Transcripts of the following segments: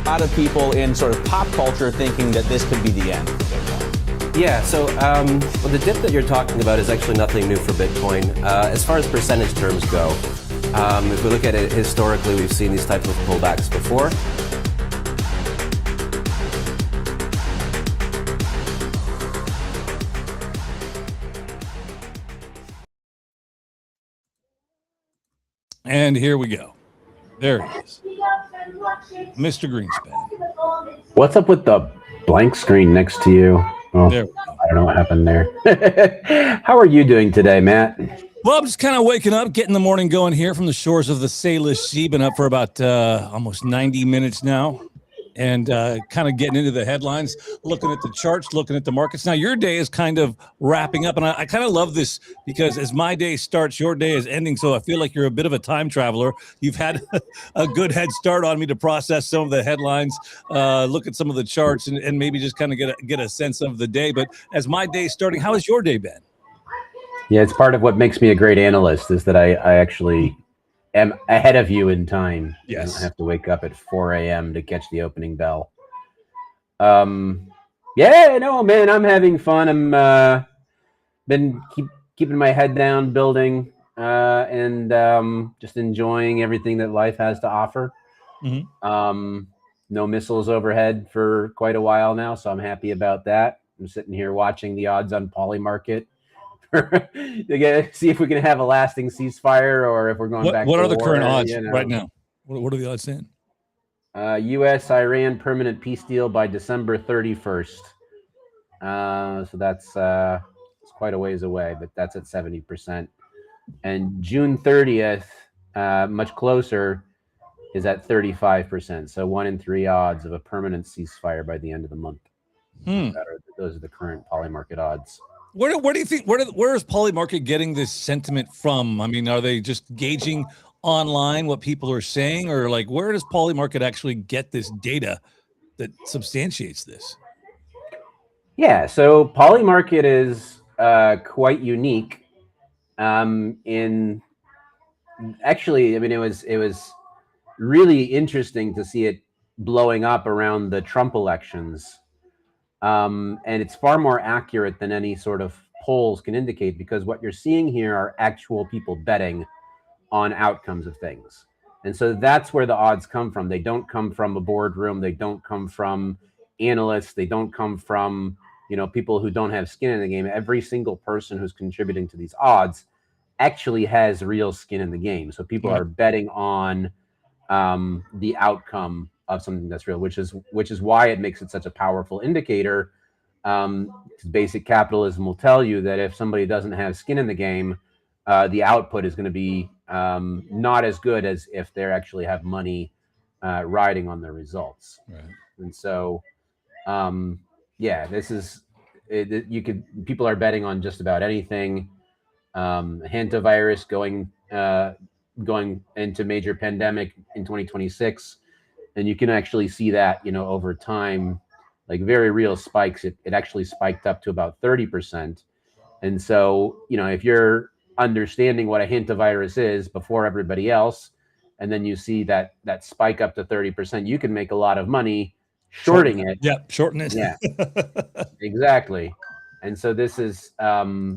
A lot of people in sort of pop culture thinking that this could be the end. Yeah, so well, the dip that you're talking about is actually nothing new for Bitcoin. As far as percentage terms go, if we look at it historically, we've seen these types of pullbacks before. And here we go. There he is. Mr. Greenspan. What's up with the blank screen next to you? Oh, There we go. I don't know what happened there. How are you doing today, Matt? Well, I'm just kind of waking up, getting the morning going here from the shores of the Salish Sea. Been up for about almost 90 minutes now, and kind of getting into the headlines, looking at the charts, looking at the markets. Now, your day is kind of wrapping up, and I kind of love this because as my day starts, your day is ending. So I feel like you're a bit of a time traveler. You've had a good head start on me to process some of the headlines, look at some of the charts, and maybe just kind of get a sense of the day. But as my day is starting, how has your day been? Yeah, it's part of what makes me a great analyst is that I actually am ahead of you in time. Yes. I don't have to wake up at 4 a.m. to catch the opening bell. Yeah, no, man, I'm having fun. I'm been keeping my head down, building, and just enjoying everything that life has to offer. Mm-hmm. No missiles overhead for quite a while now, so I'm happy about that. I'm sitting here watching the odds on Polymarket to see if we can have a lasting ceasefire or if we're going back. What to are the war, current odds you know. right now? What are the odds saying? U.S.-Iran permanent peace deal by December 31st. So that's it's quite a ways away, but that's at 70%. And June 30th, much closer, is at 35%. So 1 in 3 odds of a permanent ceasefire by the end of the month. Those are the current Polymarket odds. Where do you think where is Polymarket getting this sentiment from? I mean, are they just gauging online what people are saying, or like where does Polymarket actually get this data that substantiates this? Yeah, so Polymarket is quite unique. In actually, I mean, it was really interesting to see it blowing up around the Trump elections. And it's far more accurate than any sort of polls can indicate, because what you're seeing here are actual people betting on outcomes of things. And so that's where the odds come from. They don't come from a boardroom. They don't come from analysts. They don't come from, people who don't have skin in the game. Every single person who's contributing to these odds actually has real skin in the game. So people are betting on the outcome of something that's real, which is why it makes it such a powerful indicator. Basic capitalism will tell you that if somebody doesn't have skin in the game, the output is going to be not as good as if they actually have money riding on their results. Right. And so, this is people are betting on just about anything. Hantavirus going into major pandemic in 2026. And you can actually see that, over time, like very real spikes. It actually spiked up to about 30%. And so, if you're understanding what a hantavirus is before everybody else, and then you see that spike up to 30%, you can make a lot of money shorting it. Yeah, shorten it. Yeah, exactly. And so this is,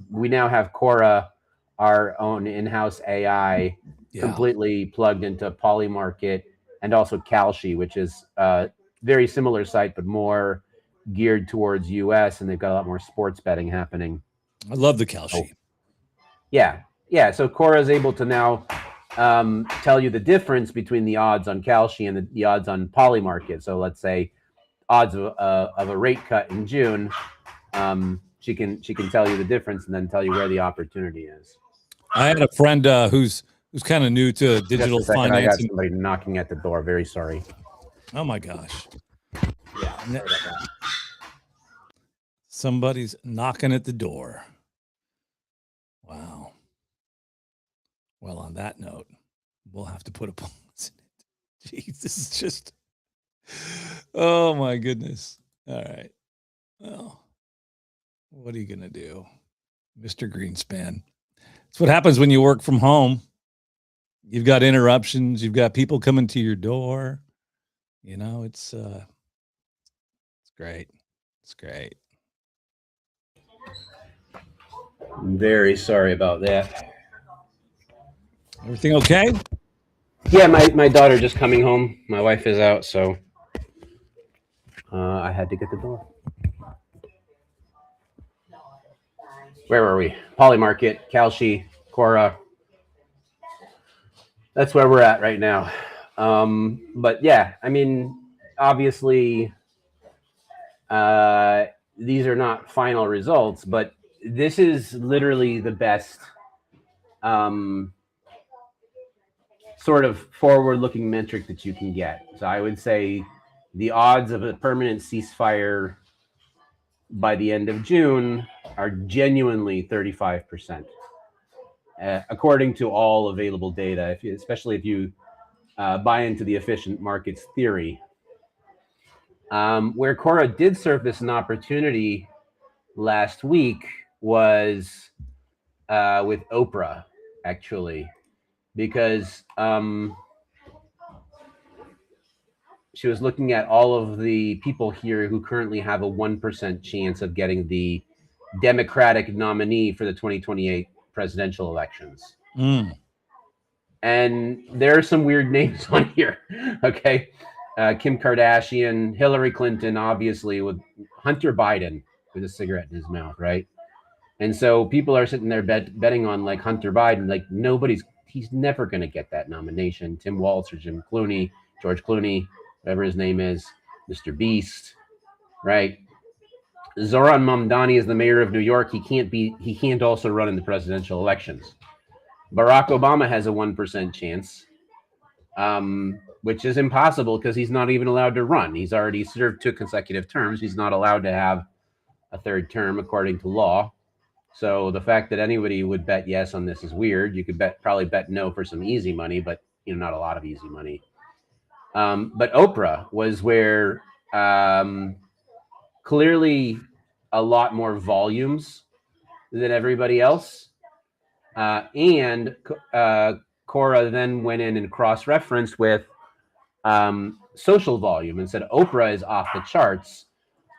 we now have Cora, our own in-house AI, completely plugged into Polymarket, and also Kalshi, which is a very similar site, but more geared towards US, and they've got a lot more sports betting happening. I love the Kalshi. Yeah. So Cora is able to now tell you the difference between the odds on Kalshi and the odds on Polymarket. So let's say odds of a rate cut in June, she can tell you the difference and then tell you where the opportunity is. I had a friend who's kind of new to digital finance. I got somebody knocking at the door. Very sorry. Oh my gosh. Yeah. Sorry about that. Somebody's knocking at the door. Wow. Well, on that note, we'll have to put a pause in it. Jeez, this is just Oh my goodness. All right. Well, what are you gonna do, Mr. Greenspan? It's what happens when you work from home. You've got interruptions. You've got people coming to your door. You know, it's great. It's great. I'm very sorry about that. Everything okay? Yeah, my daughter just coming home. My wife is out, so I had to get the door. Where were we? Poly Market, Kalshi, Cora. That's where we're at right now. But yeah, I mean, obviously, these are not final results, but this is literally the best sort of forward-looking metric that you can get. So I would say the odds of a permanent ceasefire by the end of June are genuinely 35%, according to all available data, especially if you buy into the efficient markets theory. Where Cora did surface an opportunity last week was with Oprah, actually, because she was looking at all of the people here who currently have a 1% chance of getting the Democratic nominee for the 2028 presidential elections. And there are some weird names on here. Okay. Kim Kardashian, Hillary Clinton, obviously, with Hunter Biden with a cigarette in his mouth, right? And so people are sitting there betting on like Hunter Biden, like he's never going to get that nomination. Tim Walz or George Clooney, whatever his name is, Mr. Beast, right? Zoran Mamdani is the mayor of New York. He can't also run in the presidential elections. Barack Obama has a 1% chance, which is impossible because he's not even allowed to run. He's already served 2 consecutive terms. He's not allowed to have a 3rd term according to law. So the fact that anybody would bet yes on this is weird. You could probably bet no for some easy money, but not a lot of easy money. But Oprah was where clearly a lot more volumes than everybody else. And Cora then went in and cross-referenced with social volume and said Oprah is off the charts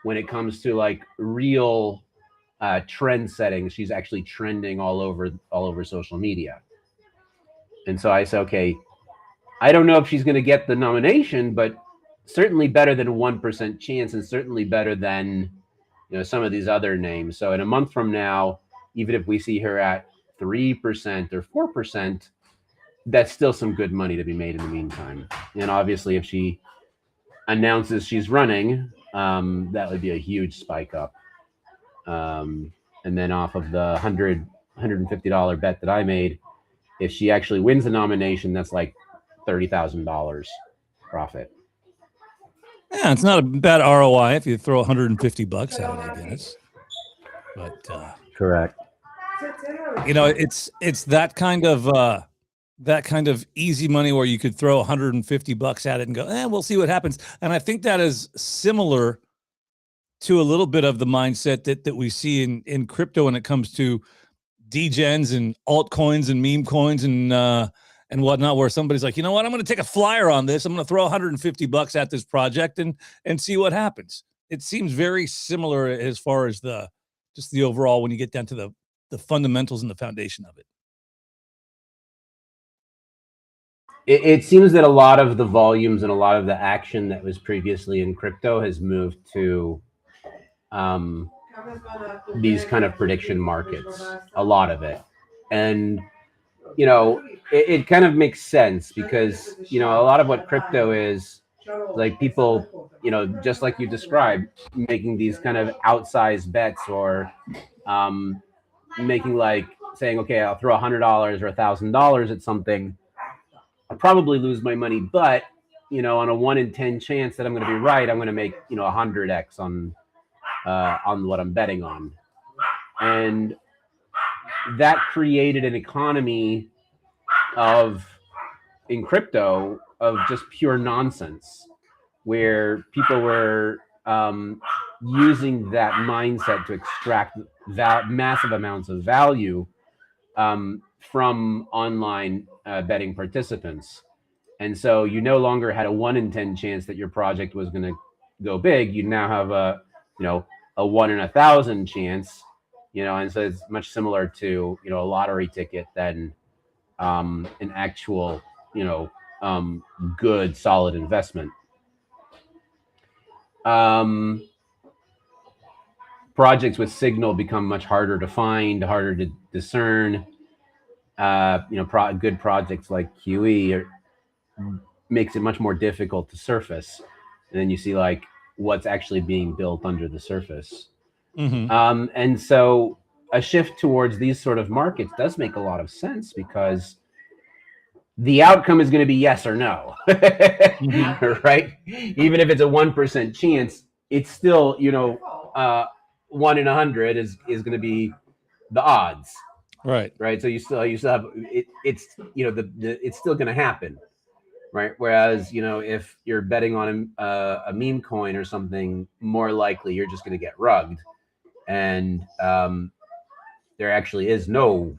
when it comes to like real trend setting. She's actually trending all over social media. And so I said, okay, I don't know if she's going to get the nomination, but certainly better than a 1% chance, and certainly better than some of these other names. So in a month from now, even if we see her at 3% or 4%, that's still some good money to be made in the meantime. And obviously, if she announces she's running, that would be a huge spike up. And then off of the $150 bet that I made, if she actually wins the nomination, that's like $30,000 profit. Yeah, it's not a bad ROI if you throw $150 at it, I guess. But correct. It's that kind of easy money where you could throw $150 at it and go, we'll see what happens. And I think that is similar to a little bit of the mindset that we see in crypto when it comes to degens and altcoins and meme coins and whatnot, where somebody's like, you know what, I'm going to take a flyer on this. I'm going to throw $150 at this project and see what happens. It seems very similar as far as the overall, when you get down to the fundamentals and the foundation of it. It seems that a lot of the volumes and a lot of the action that was previously in crypto has moved to these kind of prediction markets, a lot of it. And, it kind of makes sense because, a lot of what crypto is, like people, just like you described, making these kind of outsized bets or making saying, okay, I'll throw $100 or $1,000 at something. I'll probably lose my money, but on a 1 in 10 chance that I'm going to be right, I'm going to make 100x on what I'm betting on, and that created an economy in crypto of just pure nonsense, where people were using that mindset to extract massive amounts of value from online betting participants. And so you no longer had a 1 in 10 chance that your project was going to go big. You now have a 1 in 1,000 chance, and so it's much similar to, a lottery ticket than an actual, good, solid investment. Projects with signal become much harder to find, harder to discern. Good projects like QE makes it much more difficult to surface. And then you see like what's actually being built under the surface. Mm-hmm. And so a shift towards these sort of markets does make a lot of sense, because the outcome is going to be yes or no. Mm-hmm. Right? Even if it's a 1% chance, it's still, 1 in 100 is going to be the odds. Right. So you still have it. It's it's still going to happen. Right. Whereas, if you're betting on a meme coin or something, more likely you're just going to get rugged. And there actually is no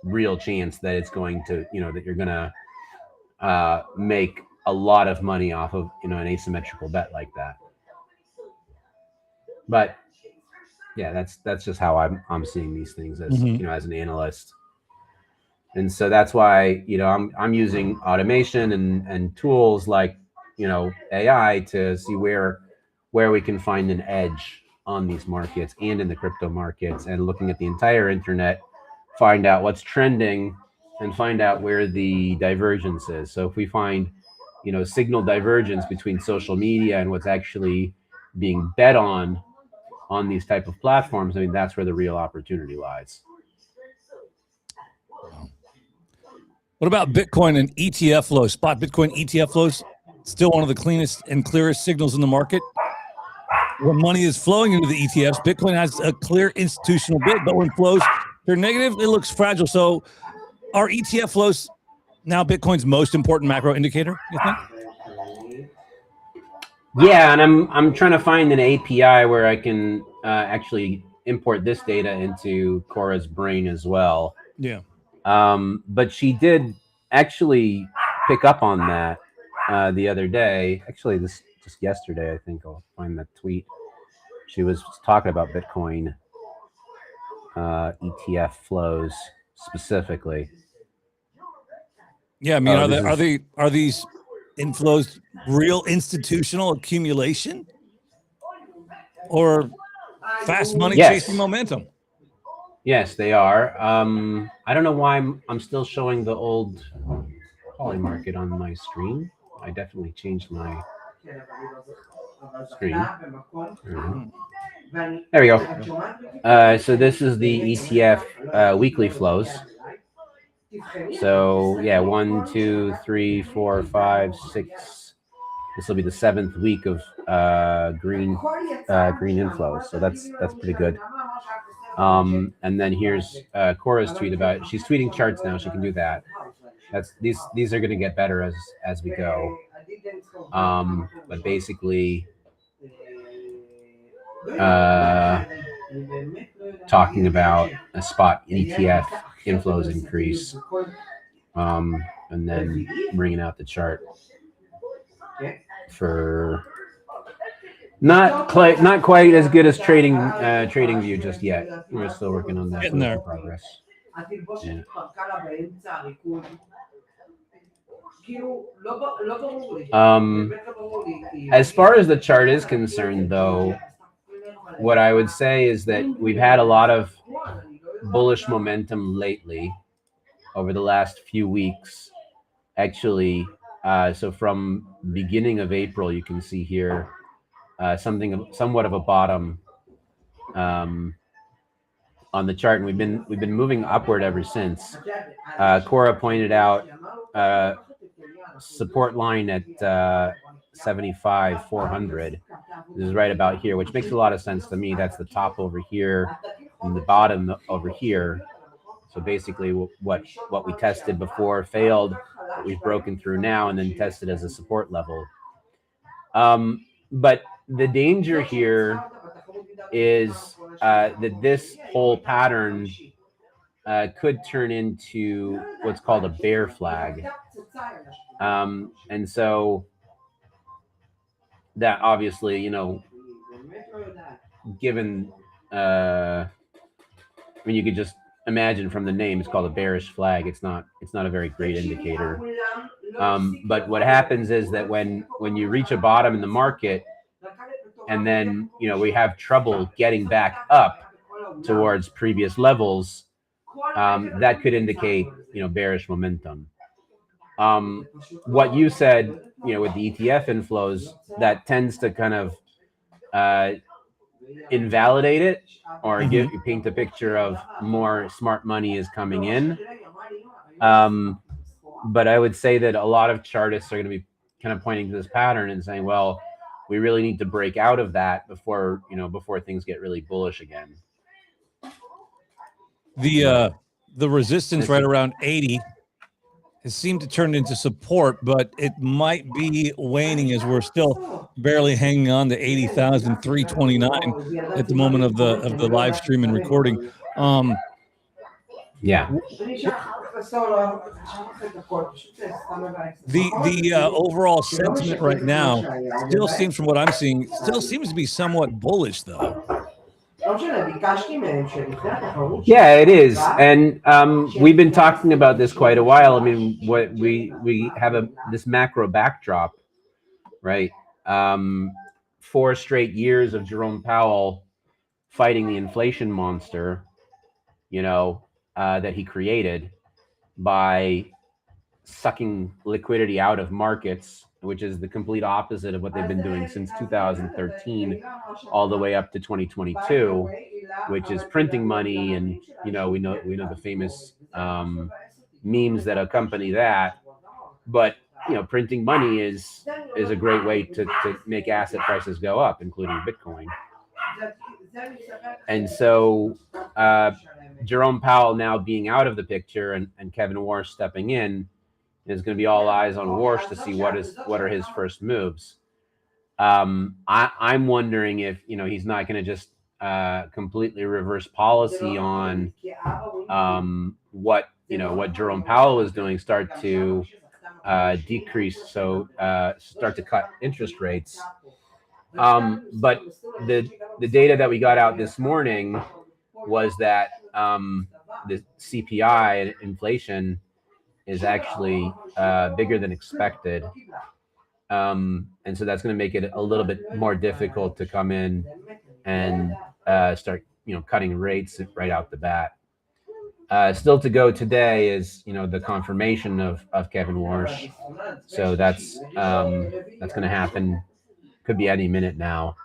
real chance that it's going to, that you're going to make a lot of money off of, an asymmetrical bet like that. But yeah, that's just how I'm seeing these things as, mm-hmm. As an analyst. And so that's why, I'm using automation and tools like, AI to see where we can find an edge on these markets and in the crypto markets, and looking at the entire internet, find out what's trending and find out where the divergence is. So if we find, signal divergence between social media and what's actually being bet on these type of platforms, I mean, that's where the real opportunity lies. What about Bitcoin and ETF flows? Spot Bitcoin ETF flows, still one of the cleanest and clearest signals in the market. When money is flowing into the ETFs, Bitcoin has a clear institutional bid, but when flows are negative, it looks fragile. So are ETF flows now Bitcoin's most important macro indicator, you think? Yeah, and I'm trying to find an API where I can actually import this data into Cora's brain as well. Yeah. But she did actually pick up on that the other day. Actually, just yesterday, I think. I'll find that tweet. She was talking about Bitcoin ETF flows specifically. Yeah, I mean, are these inflows real institutional accumulation, or fast money chasing momentum? Yes, they are. I don't know why I'm still showing the old poly market on my screen. I definitely changed my screen. There we go. So this is the ETF weekly flows. So yeah, 1, 2, 3, 4, 5, 6. This will be the 7th week of green inflows. So that's pretty good. And then here's Cora's tweet about it. She's tweeting charts now. She can do that. These are going to get better as we go. But basically, talking about a spot ETF inflows increase, and then bringing out the chart for not quite as good as trading view just yet. We're still working on that. Getting there. Progress. Yeah. As far as the chart is concerned, though, what I would say is that we've had a lot of bullish momentum lately over the last few weeks. Actually, so from beginning of April, you can see here somewhat of a bottom on the chart, and we've been moving upward ever since. Cora pointed out support line at 75,400. This is right about here, which makes a lot of sense to me. That's the top over here and the bottom over here. So basically what we tested before failed, what we've broken through now, and then tested as a support level. But the danger here is that this whole pattern could turn into what's called a bear flag. And so that obviously, given, I mean, you could just imagine from the name, it's called a bearish flag. It's not a very great indicator. But what happens is that when you reach a bottom in the market, and then we have trouble getting back up towards previous levels, that could indicate bearish momentum. What you said, with the ETF inflows, that tends to kind of invalidate it, or paint a picture of more smart money is coming in. But I would say that a lot of chartists are going to be kind of pointing to this pattern and saying, well, we really need to break out of that before things get really bullish again. The resistance right around 80 has seemed to turn into support, but it might be waning as we're still barely hanging on to 80,329 at the moment of the live stream and recording. Yeah. The overall sentiment right now still seems, from what I'm seeing, to be somewhat bullish, though. Yeah, it is, and we've been talking about this quite a while. I mean, what we have this macro backdrop, right? 4 straight years of Jerome Powell fighting the inflation monster, that he created by sucking liquidity out of markets, which is the complete opposite of what they've been doing since 2013 all the way up to 2022, which is printing money. And we know the famous memes that accompany that. But printing money is a great way to make asset prices go up, including Bitcoin. And so Jerome Powell now being out of the picture, and Kevin Warsh stepping in, is going to be all eyes on Warsh to see what are his first moves. I'm wondering if he's not going to just completely reverse policy on what Jerome Powell was doing, start to decrease, so start to cut interest rates. But the data that we got out this morning was that the CPI, inflation, is actually bigger than expected. And so that's going to make it a little bit more difficult to come in and start cutting rates right out the bat. Still to go today is the confirmation of Kevin Warsh. So that's going to happen. Could be any minute now.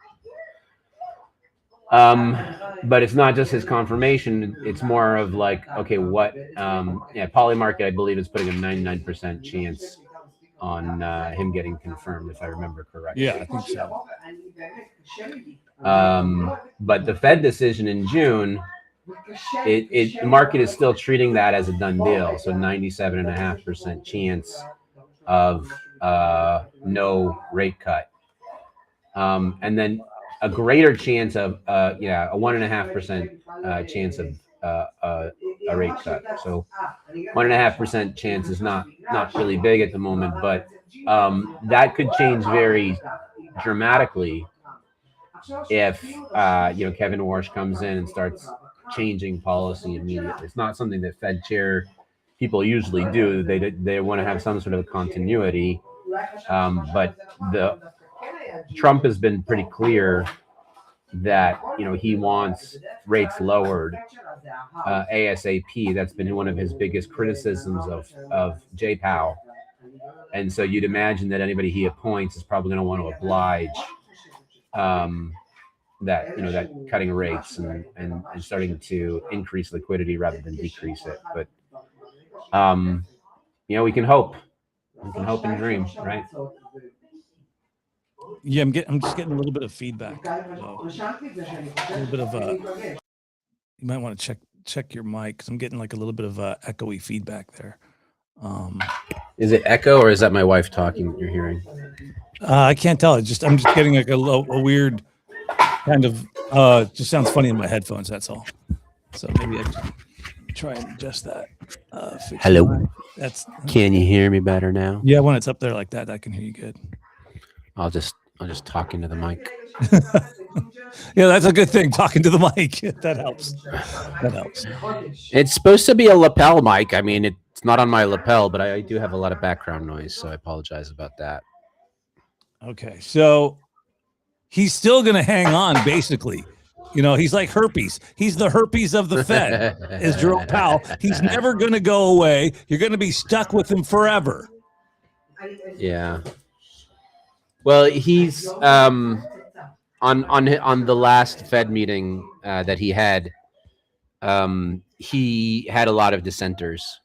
But it's not just his confirmation. It's more of like, okay, what? Polymarket, I believe, is putting a 99% chance on him getting confirmed, if I remember correctly. Yeah, I think so. But the Fed decision in June, the market is still treating that as a done deal. So 97.5% chance of no rate cut. And then a greater chance of a 1.5% chance of a rate cut. So 1.5% chance is not really big at the moment, but that could change very dramatically if Kevin Warsh comes in and starts changing policy immediately. It's not something that Fed chair people usually do. They want to have some sort of continuity, but Trump has been pretty clear that he wants rates lowered ASAP. That's been one of his biggest criticisms of Jay Powell. And so you'd imagine that anybody he appoints is probably going to want to oblige that cutting rates and starting to increase liquidity rather than decrease it. But we can hope. We can hope and dream, right? Yeah, I'm just getting a little bit of feedback. So, a little bit of you might want to check your mic, because I'm getting like a little bit of echoey feedback there. Is it echo or is that my wife talking that you're hearing? I can't tell. I'm just getting like a weird kind of. Just sounds funny in my headphones. That's all. So maybe I try and adjust that. Hello. That's. Can you hear me better now? Yeah, when it's up there like that, I can hear you good. I'll just talk into the mic. Yeah, that's a good thing. Talking to the mic. That helps. That helps. It's supposed to be a lapel mic. I mean, it's not on my lapel, but I do have a lot of background noise, so I apologize about that. Okay, so he's still going to hang on, basically. You know, he's like herpes. He's the herpes of the Fed, is Jerome Powell. He's never going to go away. You're going to be stuck with him forever. Yeah. Well, he's on the last Fed meeting that he had a lot of dissenters,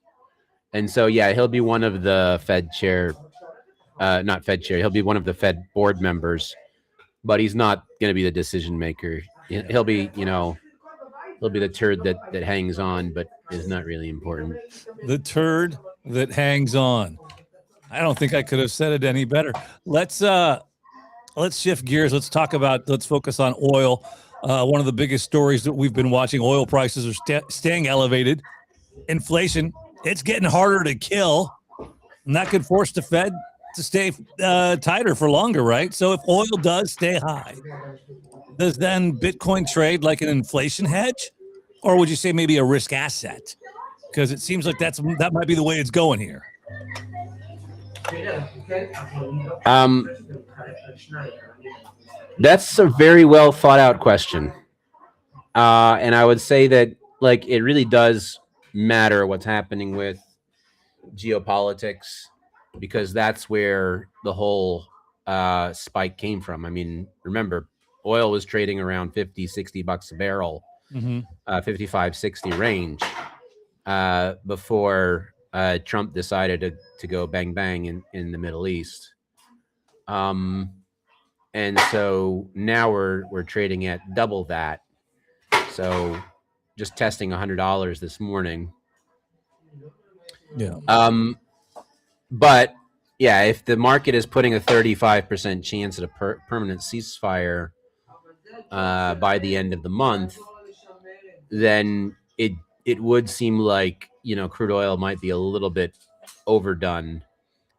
and so yeah, he'll be one of the Fed chair, not Fed chair. He'll be one of the Fed board members, but he's not going to be the decision maker. He'll be, he'll be the turd that hangs on, but is not really important. The turd that hangs on. I don't think I could have said it any better. Let's shift gears. Let's focus on oil. One of the biggest stories that we've been watching, oil prices are staying elevated. Inflation, it's getting harder to kill. And that could force the Fed to stay tighter for longer, right? So if oil does stay high, does then Bitcoin trade like an inflation hedge? Or would you say maybe a risk asset? Because it seems like that might be the way it's going here. That's a very well thought out question. And I would say that like it really does matter what's happening with geopolitics, because that's where the whole spike came from. I mean, remember, oil was trading around 50, 60 bucks a barrel, 55, 60 range before Trump decided to go bang bang in the Middle East. And so now we're trading at double that. So just testing $100 this morning. Yeah. But yeah, if the market is putting a 35% chance at a permanent ceasefire by the end of the month, then it would seem like, crude oil might be a little bit overdone.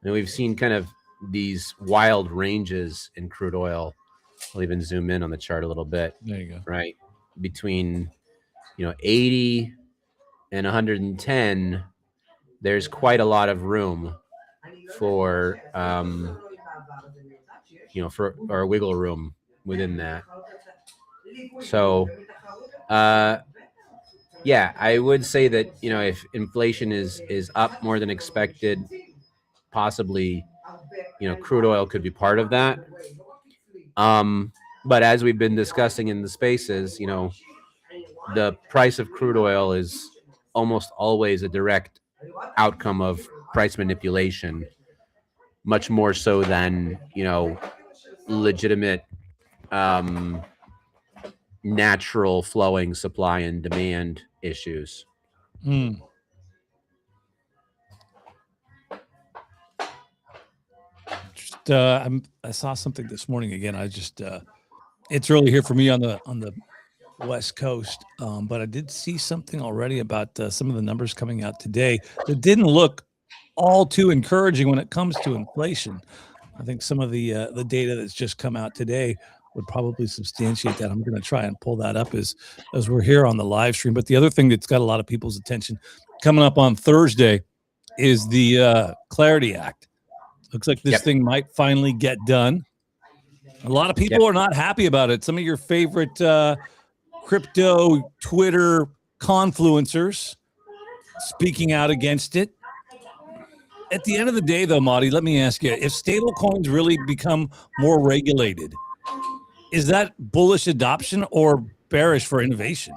And we've seen kind of these wild ranges in crude oil. I'll even zoom in on the chart a little bit. There you go. Right. Between, 80 and 110, there's quite a lot of room for, or wiggle room within that. So, yeah, I would say that, if inflation is up more than expected, possibly, crude oil could be part of that. But as we've been discussing in the spaces, the price of crude oil is almost always a direct outcome of price manipulation, much more so than, legitimate natural flowing supply and demand issues. I saw something this morning again. It's early here for me on the West Coast, but I did see something already about some of the numbers coming out today that didn't look all too encouraging when it comes to inflation. I think some of the data that's just come out today would probably substantiate that. I'm going to try and pull that up as we're here on the live stream. But the other thing that's got a lot of people's attention coming up on Thursday is the Clarity Act. Looks like this thing might finally get done. A lot of people are not happy about it. Some of your favorite crypto Twitter confluencers speaking out against it. At the end of the day, though, Marty, let me ask you, if stable coins really become more regulated, is that bullish adoption or bearish for innovation?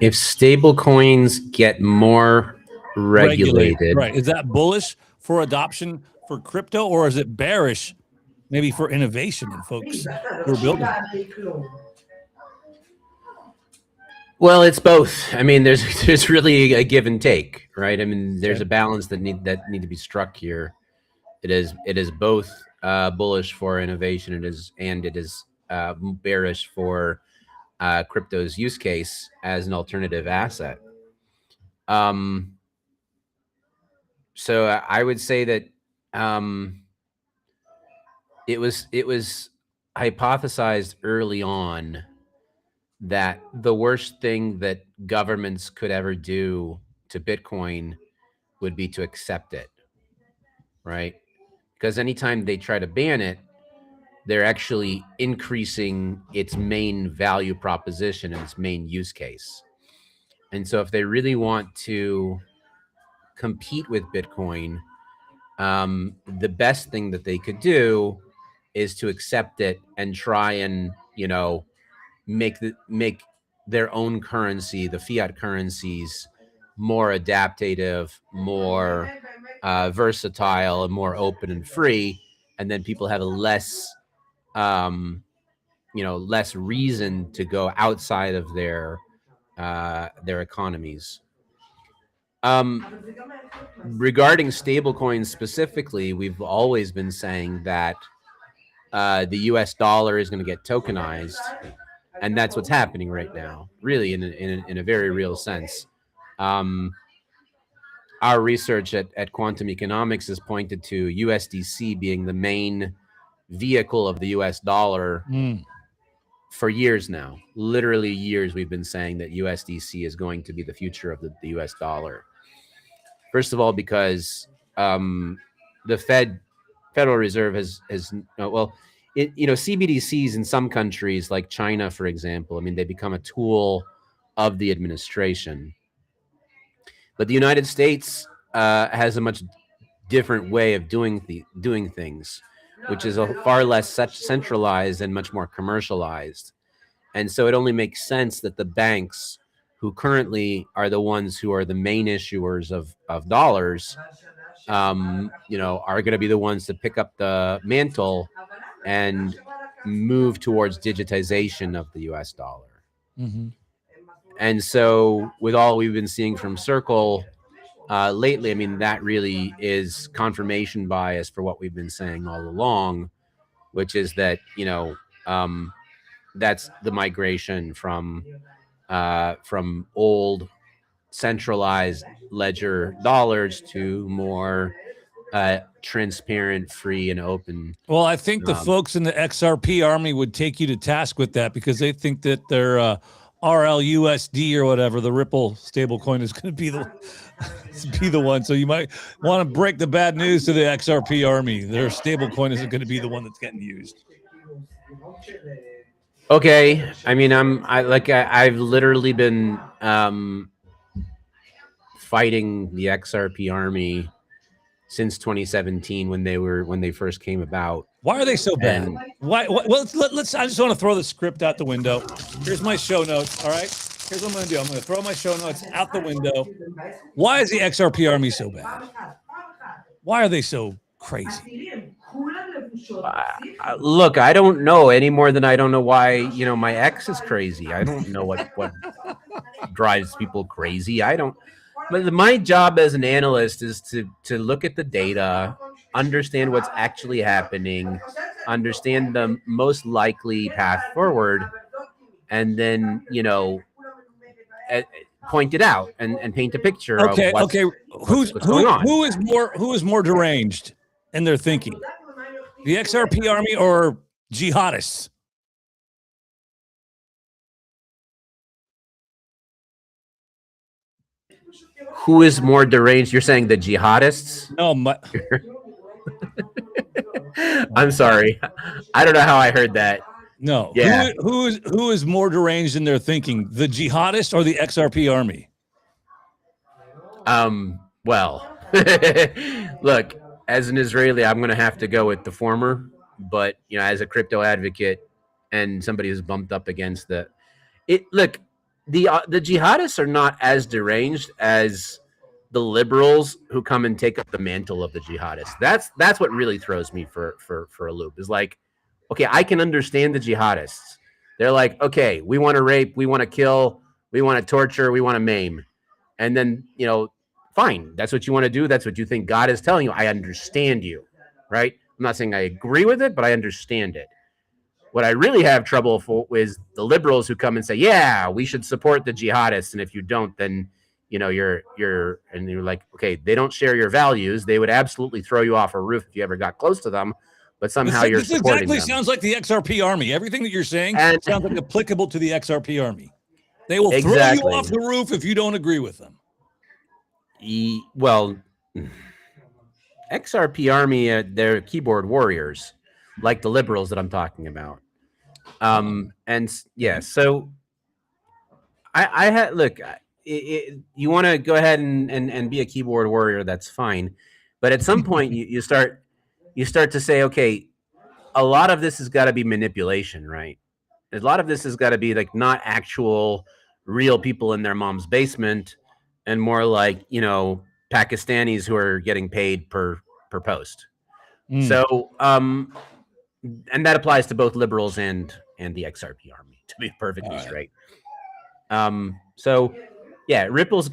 If stable coins get more regulated, right? Is that bullish for adoption for crypto, or is it bearish maybe for innovation and folks who are building? Well, it's both. I mean, there's really a give and take, right? I mean, there's a balance that need to be struck here. It is both bullish for innovation. It is bearish for crypto's use case as an alternative asset. Um, so I would say that it was hypothesized early on that the worst thing that governments could ever do to Bitcoin would be to accept it, right? Because anytime they try to ban it, they're actually increasing its main value proposition and its main use case. And so if they really want to compete with Bitcoin, the best thing that they could do is to accept it and try and, make their own currency, the fiat currencies, more adaptive, more versatile, and more open and free. And then people have a less less reason to go outside of their economies. Regarding stablecoins specifically, we've always been saying that the U.S. dollar is going to get tokenized, and that's what's happening right now, really, in a very real sense. Our research at Quantum Economics has pointed to USDC being the main vehicle of the U.S. dollar for years now. Literally years we've been saying that USDC is going to be the future of the US dollar. First of all, because the Federal Reserve has CBDCs in some countries like China, for example, I mean, they become a tool of the administration. But the United States has a much different way of doing things, which is far less centralized and much more commercialized. And so it only makes sense that the banks, who currently are the ones who are the main issuers of dollars, are going to be the ones to pick up the mantle and move towards digitization of the US dollar. Mm-hmm. And so with all we've been seeing from Circle lately, I mean, that really is confirmation bias for what we've been saying all along, which is that, that's the migration from old centralized ledger dollars to more transparent, free, and open. Well, I think the folks in the XRP army would take you to task with that, because they think that their RLUSD or whatever, the Ripple stablecoin, is going to be the one. So you might want to break the bad news to the XRP army. Their stablecoin isn't going to be the one that's getting used. Okay, I mean, I've literally been fighting the XRP army since 2017 when they first came about. Why are they so bad? Why? Well, let's. I just want to throw the script out the window. Here's my show notes. All right. Here's what I'm going to do. I'm going to throw my show notes out the window. Why is the XRP army so bad? Why are they so crazy? Look, I don't know any more than I don't know why, my ex is crazy. I don't know what drives people crazy. I don't. But my job as an analyst is to look at the data, understand what's actually happening, understand the most likely path forward, and then, point it out and paint a picture of what's going on. Who is more deranged in their thinking? The XRP army or jihadists? Who is more deranged? You're saying the jihadists? No, I'm sorry. I don't know how I heard that. No. Yeah. Who is more deranged in their thinking? The jihadists or the XRP army? Well, look, as an Israeli, I'm going to have to go with the former. But, as a crypto advocate and somebody who's bumped up against the jihadists are not as deranged as the liberals who come and take up the mantle of the jihadists. That's what really throws me for a loop. Is like, okay, I can understand the jihadists. They're like, okay, we want to rape, we want to kill, We want to torture. We want to maim. And then, fine. That's what you want to do. That's what you think God is telling you. I understand you, right? I'm not saying I agree with it, but I understand it. What I really have trouble for is the liberals who come and say, yeah, we should support the jihadists. And if you don't, then, you're like, okay, they don't share your values. They would absolutely throw you off a roof if you ever got close to them. But somehow you're supporting them. This exactly sounds like the XRP army. Everything that you're saying sounds like applicable to the XRP army. They will throw you off the roof if you don't agree with them. Well, XRP army, they're keyboard warriors, like the liberals that I'm talking about. And yeah, so I had look. You want to go ahead and be a keyboard warrior, that's fine. But at some point, you start to say, okay, a lot of this has got to be manipulation, right? A lot of this has got to be like not actual real people in their mom's basement, and more like, Pakistanis who are getting paid per post. So, and that applies to both liberals and the XRP army, to be perfectly straight. So yeah, Ripple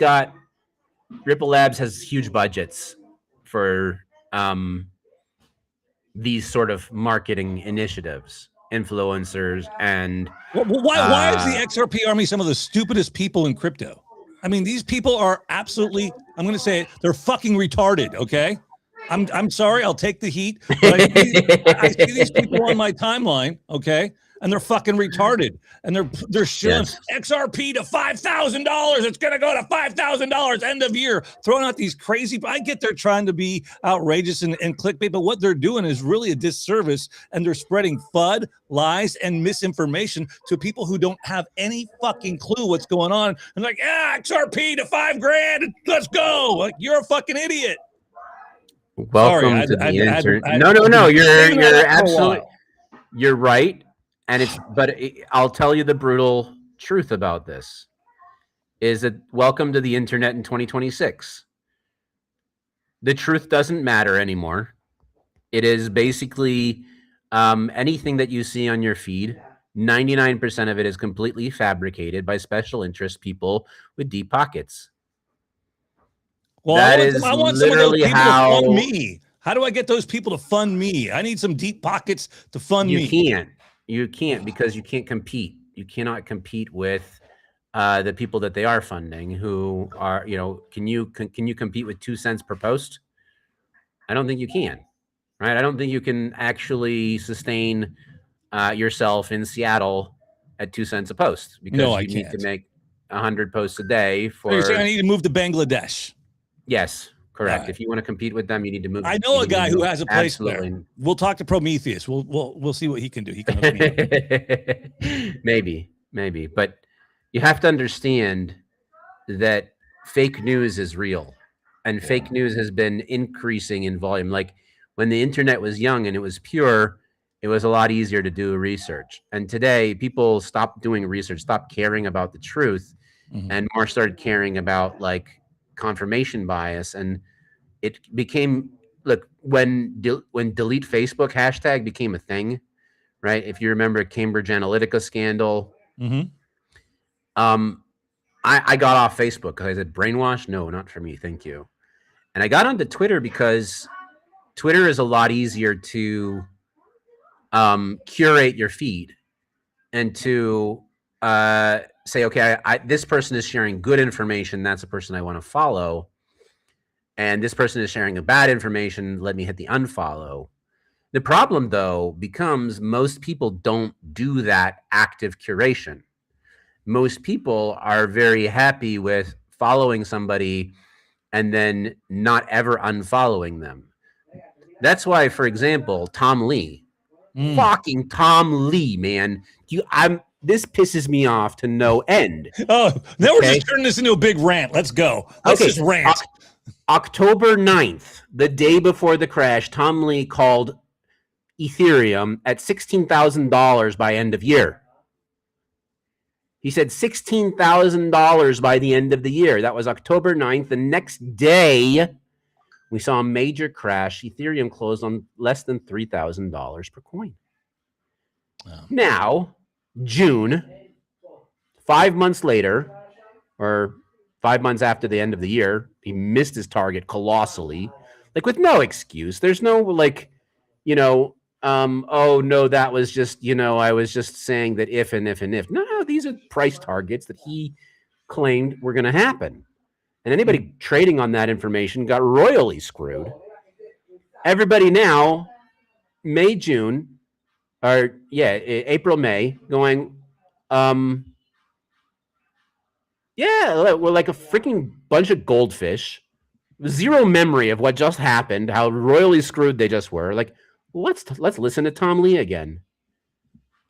Labs has huge budgets for these sort of marketing initiatives, influencers, and why is the XRP army some of the stupidest people in crypto? I mean, these people are absolutely, I'm going to say it, they're fucking retarded, okay? I'm sorry, I'll take the heat, but I see these people on my timeline, okay? And they're fucking retarded. And they're showing XRP to $5,000. It's going to go to $5,000 end of year. Throwing out these crazy, I get they're trying to be outrageous and clickbait, but what they're doing is really a disservice. And they're spreading FUD, lies, and misinformation to people who don't have any fucking clue what's going on. And like, yeah, XRP to $5,000. Let's go. Like, you're a fucking idiot. Welcome to the internet. No. You're absolutely, you're right. And I'll tell you the brutal truth about this is that welcome to the internet in 2026. The truth doesn't matter anymore. It is basically anything that you see on your feed. 99% of it is completely fabricated by special interest people with deep pockets. Well, I want literally some of those people to fund me. How do I get those people to fund me? I need some deep pockets to fund me. You can't because you can't compete. You cannot compete with the people that they are funding who are, can you compete with 2 cents per post? I don't think you can, right? I don't think you can actually sustain yourself in Seattle at 2 cents a post because you need to make 100 posts a day for. So you're saying I need to move to Bangladesh? Yes. Correct. Right. If you want to compete with them, you need to move. I know a guy who has a place there. We'll talk to Prometheus. We'll see what he can do. He can maybe, but you have to understand that fake news is real, and fake news has been increasing in volume. Like when the internet was young and it was pure, it was a lot easier to do research. And today, people stopped doing research, stopped caring about the truth, and more started caring about like confirmation bias. And it became, look, when delete Facebook hashtag became a thing, right? If you remember Cambridge Analytica scandal, I got off Facebook because I said brainwash. No, not for me. Thank you. And I got onto Twitter because Twitter is a lot easier to curate your feed and to say, okay, this person is sharing good information. That's a person I want to follow. And this person is sharing a bad information. Let me hit the unfollow. The problem, though, becomes most people don't do that active curation. Most people are very happy with following somebody and then not ever unfollowing them. That's why, for example, Tom Lee, fucking Tom Lee, man, this pisses me off to no end. Oh, now we're just turning this into a big rant. Let's go. Let's just rant. October 9th, the day before the crash, Tom Lee called Ethereum at $16,000 by end of year. He said $16,000 by the end of the year. That was October 9th. The next day, we saw a major crash. Ethereum closed on less than $3,000 per coin. Wow. Now, June, 5 months later, or 5 months after the end of the year, he missed his target colossally, like with no excuse. There's no like, oh no, that was just, I was just saying that if and if and if. No, these are price targets that he claimed were going to happen. And anybody trading on that information got royally screwed. Everybody now, May, June, or April, May, going, we're like a freaking bunch of goldfish, zero memory of what just happened, how royally screwed they just were. Like, let's listen to Tom Lee again.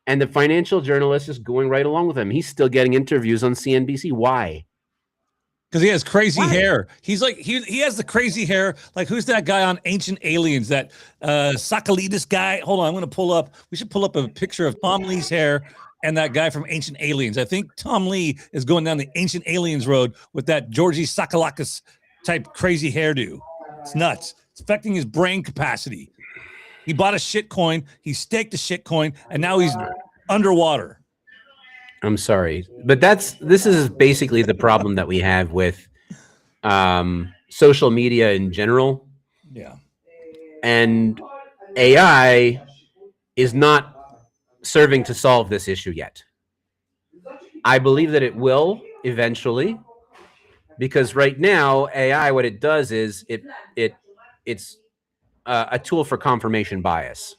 And the financial journalist is going right along with him. He's still getting interviews on CNBC. Why? Because he has crazy hair. He's like he has the crazy hair. Like, who's that guy on Ancient Aliens? That Sakalides guy. Hold on, I'm gonna pull up. We should pull up a picture of Tom Lee's hair and that guy from Ancient Aliens. I think Tom Lee is going down the Ancient Aliens road with that Georgie Sakalakis type crazy hairdo. It's nuts. It's affecting his brain capacity. He bought a shit coin. He staked a shit coin, and now he's underwater. I'm sorry, but this is basically the problem that we have with social media in general. Yeah. And AI is not serving to solve this issue yet. I believe that it will eventually, because right now AI, what it does is it's a tool for confirmation bias.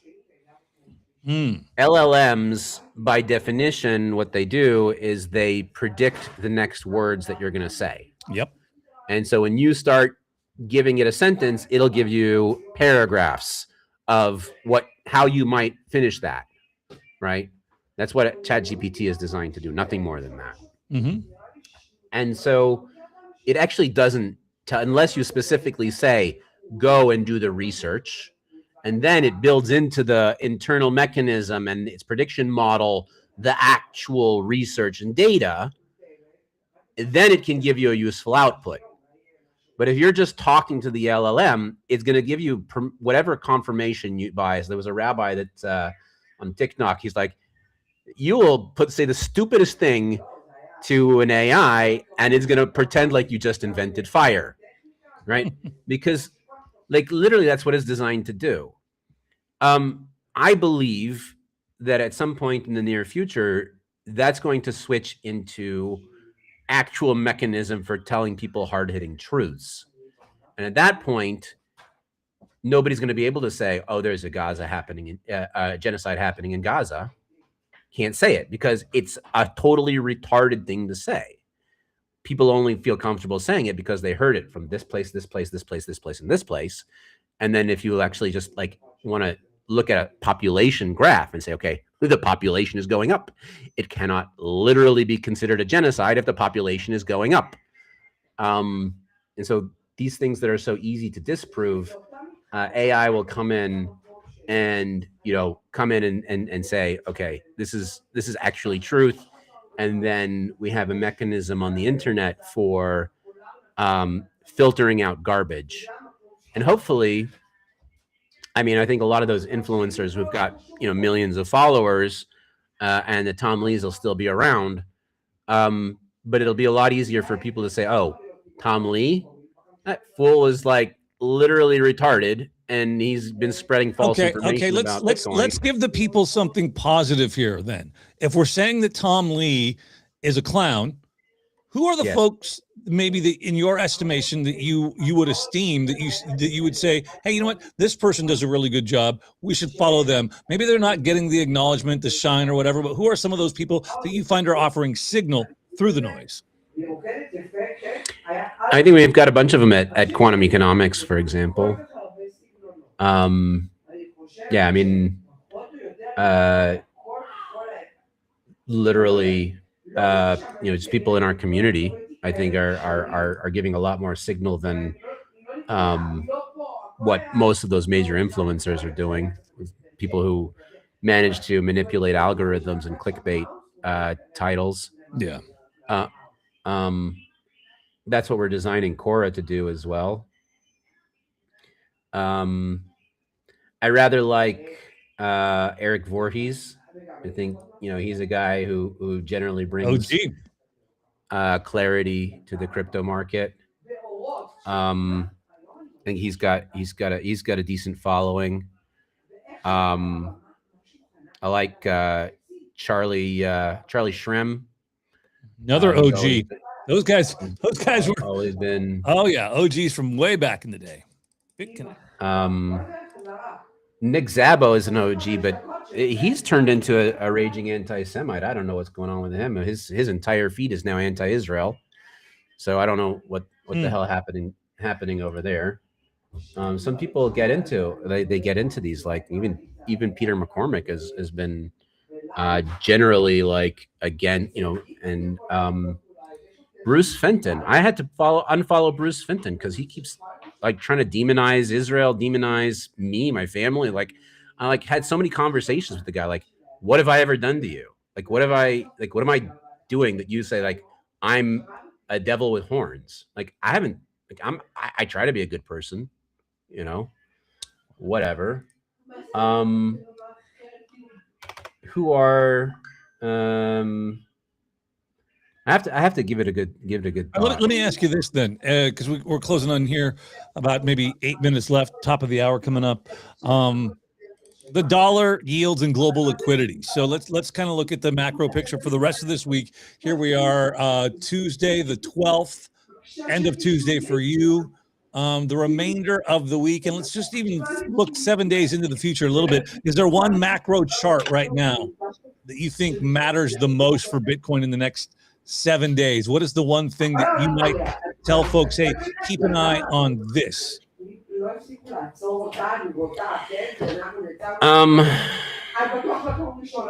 LLMs, by definition, what they do is they predict the next words that you're going to say. Yep. And so when you start giving it a sentence, it'll give you paragraphs of how you might finish that, right? That's what ChatGPT is designed to do, nothing more than that. Mm-hmm. And so it actually doesn't, unless you specifically say, go and do the research, and then it builds into the internal mechanism and its prediction model the actual research and data, then it can give you a useful output. But if you're just talking to the LLM, it's going to give you whatever confirmation you buy. So there was a rabbi that on TikTok, he's like, you will say the stupidest thing to an AI, and it's going to pretend like you just invented fire, right? Because like literally that's what it's designed to do. I believe that at some point in the near future, that's going to switch into actual mechanism for telling people hard-hitting truths. And at that point, nobody's going to be able to say, oh, there's a genocide happening in Gaza. Can't say it because it's a totally retarded thing to say. People only feel comfortable saying it because they heard it from this place, this place, this place, this place, and this place. And then if you actually just like want to look at a population graph and say, okay, the population is going up, it cannot literally be considered a genocide if the population is going up. And so these things that are so easy to disprove, AI will come in and and say, okay, this is actually truth. And then we have a mechanism on the internet for filtering out garbage. And hopefully, I mean, I think a lot of those influencers who've got, millions of followers and the Tom Lees will still be around. But it'll be a lot easier for people to say, oh, Tom Lee, that fool is like literally retarded. And he's been spreading false information about Bitcoin. Let's give the people something positive here then. If we're saying that Tom Lee is a clown, who are the folks maybe in your estimation that you would esteem, that you would say, hey, you know what, this person does a really good job, we should follow them? Maybe they're not getting the acknowledgement, the shine or whatever, but who are some of those people that you find are offering signal through the noise? I think we've got a bunch of them at Quantum Economics, for example. Yeah, I mean, literally, just people in our community, I think are giving a lot more signal than what most of those major influencers are doing. People who manage to manipulate algorithms and clickbait titles. Yeah. That's what we're designing Quora to do as well. I rather like Eric Voorhees. I think he's a guy who generally brings clarity to the crypto market. I think he's got a decent following. I like Charlie Shrem. Another He's OG. Those guys were always been. Oh yeah, OGs from way back in the day. Big connect. Nick Szabo is an OG, but he's turned into a raging anti-Semite. I don't know what's going on with him. His entire feed is now anti-Israel. So I don't know what the hell happening over there. Some people get into they get into these, like even Peter McCormick has been generally like, again, and Bruce Fenton. I had to unfollow Bruce Fenton because he keeps like trying to demonize Israel, demonize me, my family. Like I had so many conversations with the guy. Like, what have I ever done to you? Like, what am I doing that you say like I'm a devil with horns? Like I haven't. Like I try to be a good person, whatever. Who are I have to give it a good thought. Let me ask you this then, because we're closing on here, about maybe 8 minutes left, top of the hour coming up. The dollar yields and global liquidity. So let's kind of look at the macro picture for the rest of this week. Here we are, Tuesday the 12th, end of Tuesday for you. The remainder of the week, and let's just even look 7 days into the future a little bit. Is there one macro chart right now that you think matters the most for Bitcoin in the next 7 days? What is the one thing that you might tell folks, hey, keep an eye on this?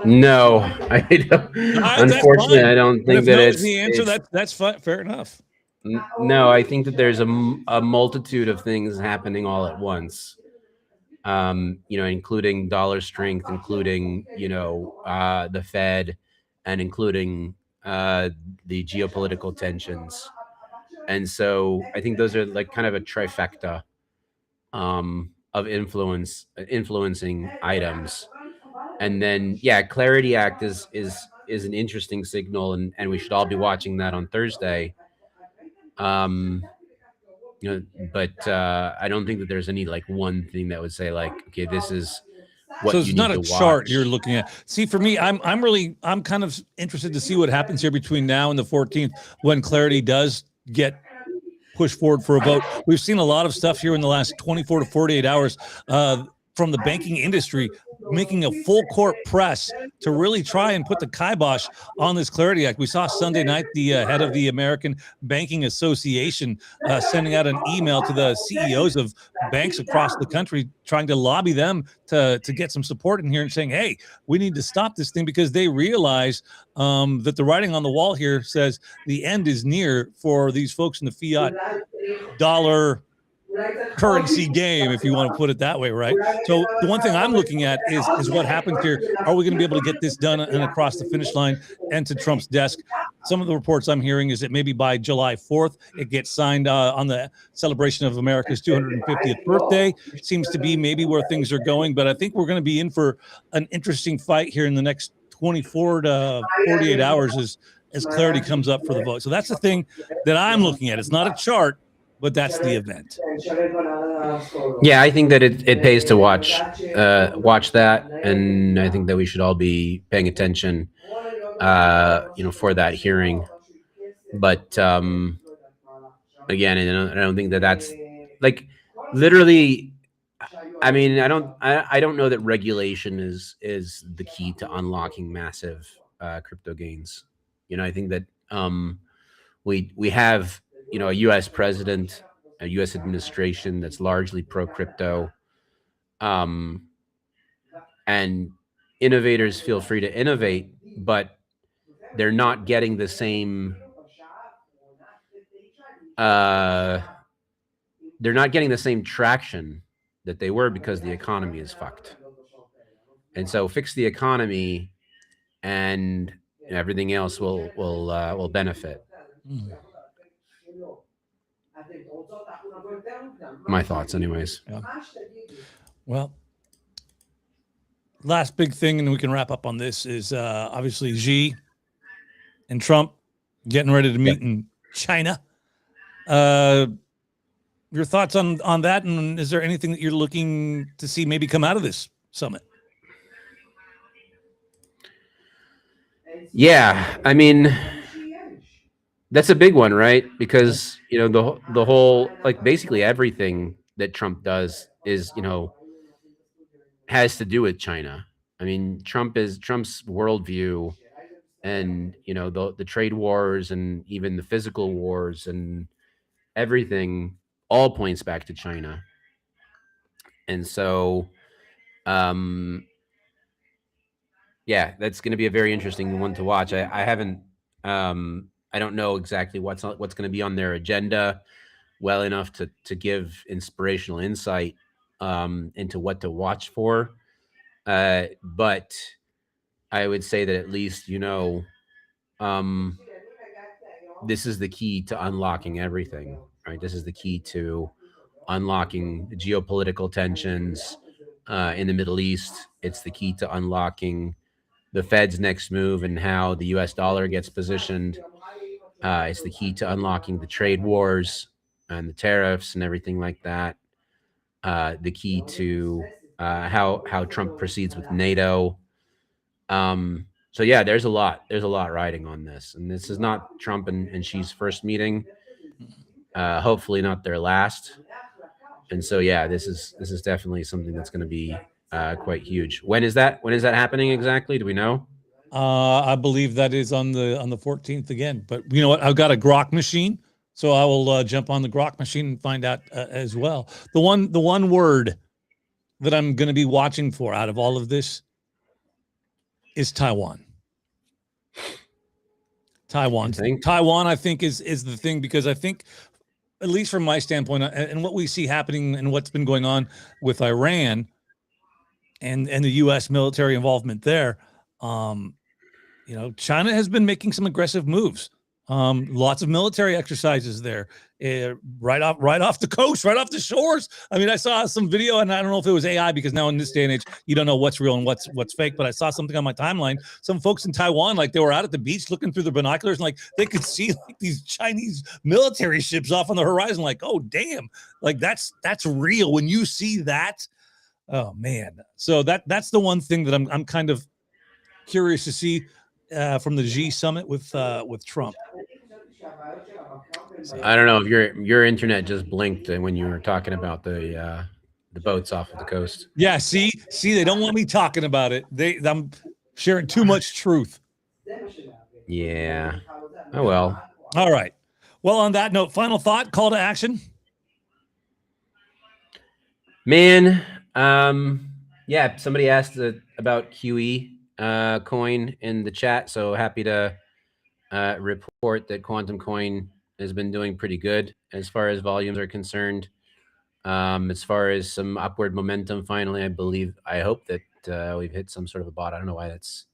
No, I don't. Unfortunately, I don't think that it's the answer. That's fine, fair enough. No, I think that there's a multitude of things happening all at once. Including dollar strength, including the Fed, and including the geopolitical tensions. And so I think those are like kind of a trifecta of influencing items. And then Clarity Act is an interesting signal, and we should all be watching that on Thursday. But I don't think that there's any like one thing that would say like, okay, this is what so it's you not need a to chart watch. You're looking at. See, for me, I'm kind of interested to see what happens here between now and the 14th when Clarity does get pushed forward for a vote. We've seen a lot of stuff here in the last 24 to 48 hours from the banking industry making a full court press to really try and put the kibosh on this Clarity Act. We saw Sunday night the head of the American Banking Association sending out an email to the CEOs of banks across the country, trying to lobby them to get some support in here and saying, hey, we need to stop this thing, because they realize that the writing on the wall here says the end is near for these folks in the fiat dollar currency game, if you want to put it that way, right? So the one thing I'm looking at is what happens here. Are we going to be able to get this done and across the finish line and to Trump's desk? Some of the reports I'm hearing is that maybe by July 4th, it gets signed on the celebration of America's 250th birthday. Seems to be maybe where things are going, but I think we're going to be in for an interesting fight here in the next 24 to 48 hours as Clarity comes up for the vote. So that's the thing that I'm looking at. It's not a chart, but that's the event. Yeah, I think that it pays to watch that, and I think that we should all be paying attention, for that hearing. But again, I don't think that that's like literally. I mean, I don't know that regulation is the key to unlocking massive crypto gains. I think that we have a U.S. president, a U.S. administration that's largely pro-crypto, and innovators feel free to innovate, but they're not getting the same traction that they were, because the economy is fucked. And so fix the economy, and everything else will benefit. My thoughts, anyways. Yeah. Well, last big thing, and we can wrap up on this, is obviously Xi and Trump getting ready to meet Yep. in China. Your thoughts on that, and is there anything that you're looking to see maybe come out of this summit? Yeah, I mean, that's a big one, right? Because the whole, like, basically everything that Trump does is has to do with China. I mean, Trump's worldview, and the trade wars and even the physical wars and everything all points back to China. And so, um, yeah, that's going to be a very interesting one to watch. I haven't, I don't know exactly what's going to be on their agenda well enough to give inspirational insight into what to watch for. But I would say that at least um, this is the key to unlocking everything, right? This is the key to unlocking geopolitical tensions in the Middle East. It's the key to unlocking the Fed's next move and how the U.S. dollar gets positioned. It's the key to unlocking the trade wars and the tariffs and everything like that. The key to how Trump proceeds with NATO. So yeah, there's a lot riding on this, and this is not Trump and Xi's first meeting. Hopefully not their last. And so yeah, this is definitely something that's going to be quite huge. When is that happening exactly? Do we know? I believe that is on the 14th again. But you know what? I've got a Grok machine, so I will jump on the Grok machine and find out as well. The one word that I'm going to be watching for out of all of this is Taiwan. Taiwan, I think is the thing, because I think, at least from my standpoint, and what we see happening and what's been going on with Iran and the U.S. military involvement there, China has been making some aggressive moves. Lots of military exercises there, right off the coast, right off the shores. I mean, I saw some video, and I don't know if it was AI, because now in this day and age, you don't know what's real and what's fake. But I saw something on my timeline. Some folks in Taiwan, like, they were out at the beach looking through the binoculars, and like they could see like these Chinese military ships off on the horizon. Like, oh damn, like that's real. When you see that, oh man. So that's the one thing that I'm kind of curious to see from the G summit with Trump. I don't know if your internet just blinked when you were talking about the boats off of the coast. Yeah, see, they don't want me talking about it. I'm sharing too much truth. Yeah. Oh well. All right. Well, on that note, final thought, call to action. Man, yeah, somebody asked about QE coin in the chat, so happy to report that Quantum Coin has been doing pretty good as far as volumes are concerned. As far as some upward momentum, finally, I hope that we've hit some sort of a bottom. I don't know why that's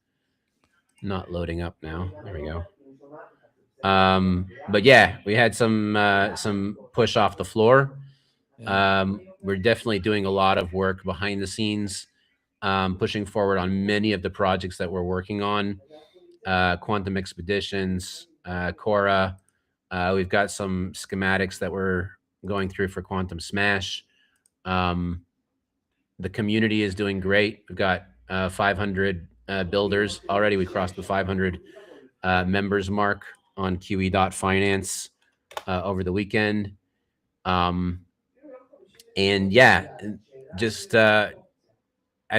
not loading up now. There we go. But yeah, we had some push off the floor. We're definitely doing a lot of work behind the scenes, pushing forward on many of the projects that we're working on. Quantum Expeditions, Cora. We've got some schematics that we're going through for Quantum Smash. The community is doing great. We've got 500 builders already. We crossed the 500 members mark on QE.finance over the weekend. And yeah, just I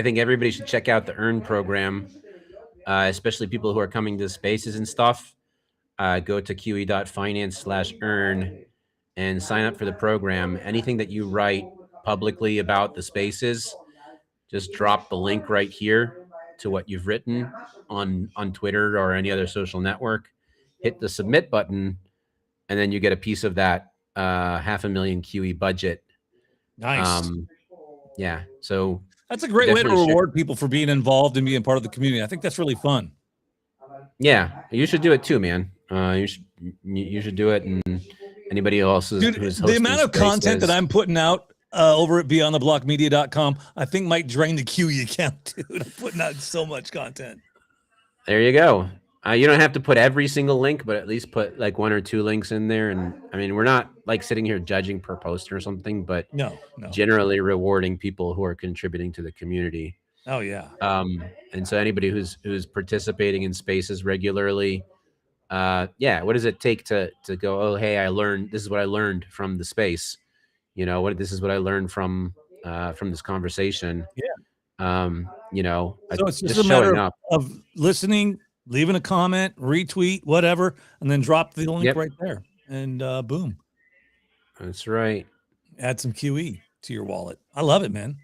think everybody should check out the Earn program, especially people who are coming to spaces and stuff. Go to QE.finance/earn and sign up for the program. Anything that you write publicly about the spaces, just drop the link right here to what you've written on Twitter or any other social network. Hit the submit button, and then you get a piece of that $500,000 QE budget. Nice. Yeah, so that's a great way to reward people for being involved and being part of the community. I think that's really fun. Yeah, you should do it too, man. You should do it, and anybody else who's hosting the amount of content that I'm putting out over at beyondtheblockmedia.com, I think might drain the QE account, dude. I'm putting out so much content. There you go. You don't have to put every single link, but at least put like 1 or 2 links in there. And I mean, we're not like sitting here judging per post or something, but No. generally rewarding people who are contributing to the community. Oh yeah. And so anybody who's participating in spaces regularly, yeah, what does it take to go, oh, hey, this is what I learned from the space. This is what I learned from this conversation. Yeah. So it's just a matter of listening, leaving a comment, retweet, whatever, and then drop the link right there, and boom. That's right. Add some QE to your wallet. I love it, man.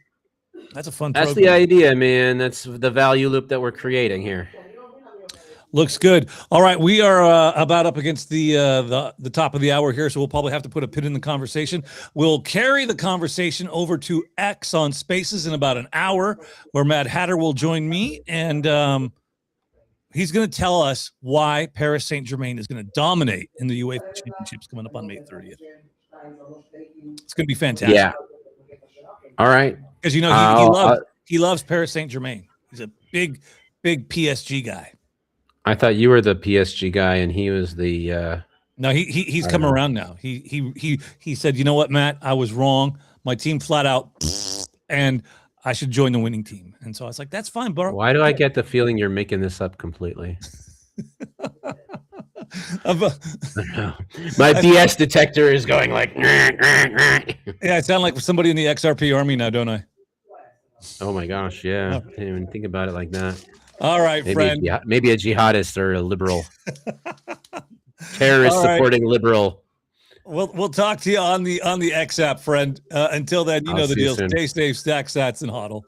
That's a fun. That's the idea, man. That's the value loop that we're creating here. Looks good. All right, we are about up against the top of the hour here, so we'll probably have to put a pin in the conversation. We'll carry the conversation over to X on Spaces in about an hour, where Mad Hatter will join me, and he's going to tell us why Paris Saint-Germain is going to dominate in the UEFA Championships coming up on May 30th. It's going to be fantastic. Yeah. All right. Because he loves Paris Saint-Germain. He's a big PSG guy. I thought you were the PSG guy, and he was the. No, he's come around now. He said, you know what, Matt, I was wrong. My team flat out, and I should join the winning team. And so I was like, that's fine, bro. Why do I get the feeling you're making this up completely? My BS detector is going like. Yeah, I sound like somebody in the XRP army now, don't I? Oh my gosh, yeah. I didn't even think about it like that. All right, friend. Maybe a jihadist or a liberal. Terrorist supporting liberal. We'll talk to you on the X app, friend. Until then, you know the deal. Stay safe, stack sats, and hodl.